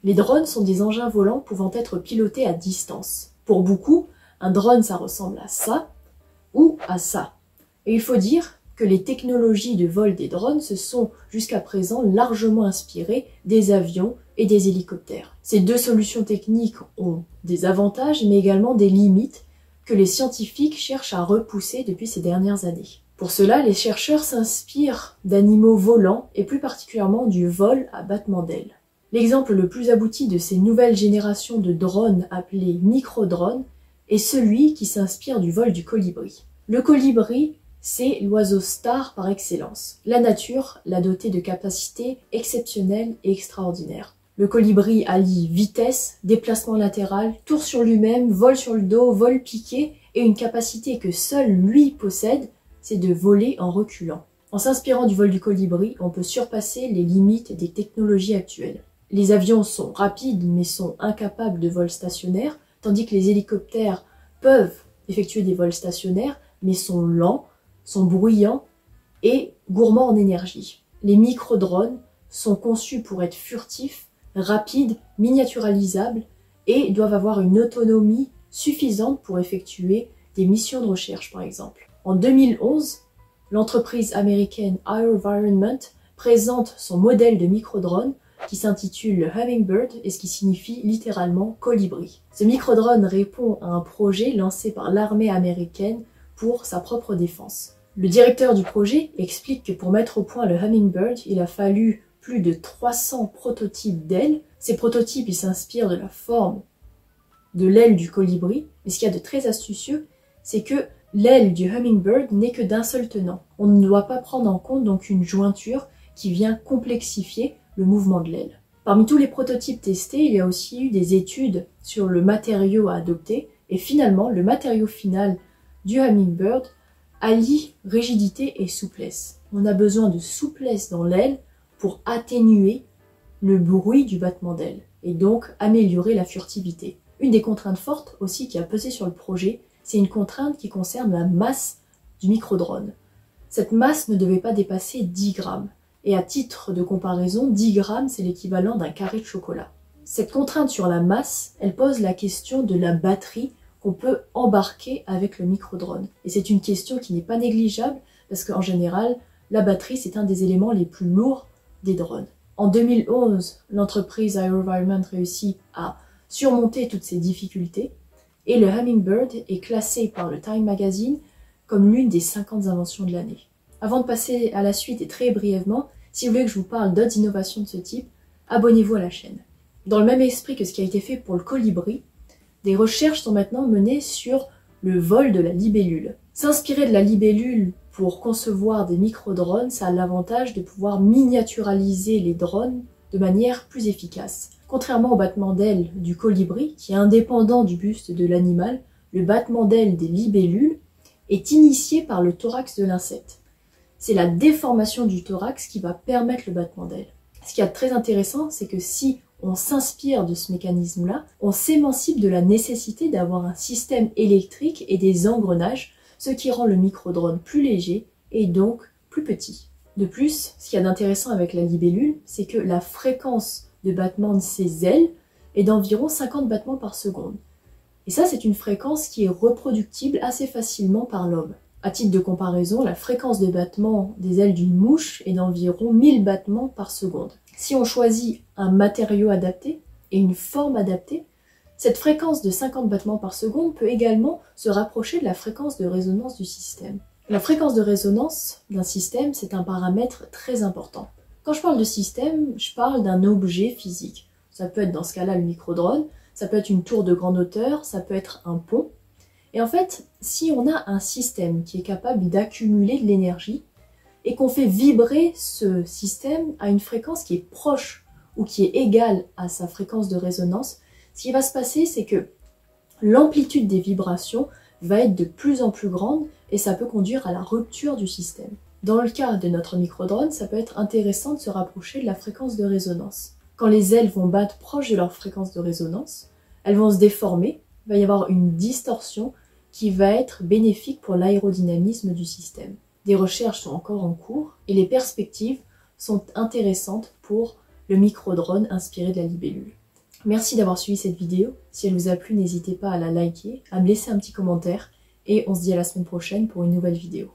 Les drones sont des engins volants pouvant être pilotés à distance. Pour beaucoup, un drone ça ressemble à ça ou à ça. Et il faut dire que les technologies de vol des drones se sont jusqu'à présent largement inspirées des avions et des hélicoptères. Ces deux solutions techniques ont des avantages mais également des limites que les scientifiques cherchent à repousser depuis ces dernières années. Pour cela, les chercheurs s'inspirent d'animaux volants et plus particulièrement du vol à battement d'ailes. L'exemple le plus abouti de ces nouvelles générations de drones appelés micro-drones est celui qui s'inspire du vol du colibri. Le colibri, c'est l'oiseau star par excellence. La nature l'a doté de capacités exceptionnelles et extraordinaires. Le colibri allie vitesse, déplacement latéral, tour sur lui-même, vol sur le dos, vol piqué et une capacité que seul lui possède, c'est de voler en reculant. En s'inspirant du vol du colibri, on peut surpasser les limites des technologies actuelles. Les avions sont rapides mais sont incapables de vol stationnaire, tandis que les hélicoptères peuvent effectuer des vols stationnaires mais sont lents, sont bruyants et gourmands en énergie. Les micro-drones sont conçus pour être furtifs, rapides, miniaturalisables et doivent avoir une autonomie suffisante pour effectuer des missions de recherche par exemple. En 2011, l'entreprise américaine AeroVironment présente son modèle de micro-drone qui s'intitule le Hummingbird et ce qui signifie littéralement colibri. Ce micro-drone répond à un projet lancé par l'armée américaine pour sa propre défense. Le directeur du projet explique que pour mettre au point le Hummingbird, il a fallu plus de 300 prototypes d'ailes. Ces prototypes ils s'inspirent de la forme de l'aile du colibri, mais ce qu'il y a de très astucieux, c'est que l'aile du Hummingbird n'est que d'un seul tenant. On ne doit pas prendre en compte donc une jointure qui vient complexifier le mouvement de l'aile. Parmi tous les prototypes testés, il y a aussi eu des études sur le matériau à adopter et finalement le matériau final du Hummingbird allie rigidité et souplesse. On a besoin de souplesse dans l'aile pour atténuer le bruit du battement d'aile et donc améliorer la furtivité. Une des contraintes fortes aussi qui a pesé sur le projet, c'est une contrainte qui concerne la masse du micro-drone. Cette masse ne devait pas dépasser 10 grammes. Et à titre de comparaison, 10 grammes, c'est l'équivalent d'un carré de chocolat. Cette contrainte sur la masse, elle pose la question de la batterie qu'on peut embarquer avec le micro-drone. Et c'est une question qui n'est pas négligeable, parce qu'en général, la batterie, c'est un des éléments les plus lourds des drones. En 2011, l'entreprise AeroVironment réussit à surmonter toutes ces difficultés, et le Hummingbird est classé par le Time Magazine comme l'une des 50 inventions de l'année. Avant de passer à la suite et très brièvement, si vous voulez que je vous parle d'autres innovations de ce type, abonnez-vous à la chaîne. Dans le même esprit que ce qui a été fait pour le colibri, des recherches sont maintenant menées sur le vol de la libellule. S'inspirer de la libellule pour concevoir des micro-drones, ça a l'avantage de pouvoir miniaturaliser les drones de manière plus efficace. Contrairement au battement d'aile du colibri, qui est indépendant du buste de l'animal, le battement d'aile des libellules est initié par le thorax de l'insecte. C'est la déformation du thorax qui va permettre le battement d'aile. Ce qui est très intéressant, c'est que si on s'inspire de ce mécanisme-là, on s'émancipe de la nécessité d'avoir un système électrique et des engrenages, ce qui rend le micro-drone plus léger et donc plus petit. De plus, ce qu'il y a d'intéressant avec la libellule, c'est que la fréquence de battement de ses ailes est d'environ 50 battements par seconde. Et ça, c'est une fréquence qui est reproductible assez facilement par l'homme. À titre de comparaison, la fréquence de battement des ailes d'une mouche est d'environ 1000 battements par seconde. Si on choisit un matériau adapté et une forme adaptée, cette fréquence de 50 battements par seconde peut également se rapprocher de la fréquence de résonance du système. La fréquence de résonance d'un système, c'est un paramètre très important. Quand je parle de système, je parle d'un objet physique. Ça peut être dans ce cas-là le micro-drone, ça peut être une tour de grande hauteur, ça peut être un pont. Et en fait, si on a un système qui est capable d'accumuler de l'énergie et qu'on fait vibrer ce système à une fréquence qui est proche ou qui est égale à sa fréquence de résonance, ce qui va se passer, c'est que l'amplitude des vibrations va être de plus en plus grande et ça peut conduire à la rupture du système. Dans le cas de notre micro-drone, ça peut être intéressant de se rapprocher de la fréquence de résonance. Quand les ailes vont battre proche de leur fréquence de résonance, elles vont se déformer, il va y avoir une distorsion qui va être bénéfique pour l'aérodynamisme du système. Des recherches sont encore en cours et les perspectives sont intéressantes pour le micro-drone inspiré de la libellule. Merci d'avoir suivi cette vidéo. Si elle vous a plu, n'hésitez pas à la liker, à me laisser un petit commentaire, et on se dit à la semaine prochaine pour une nouvelle vidéo.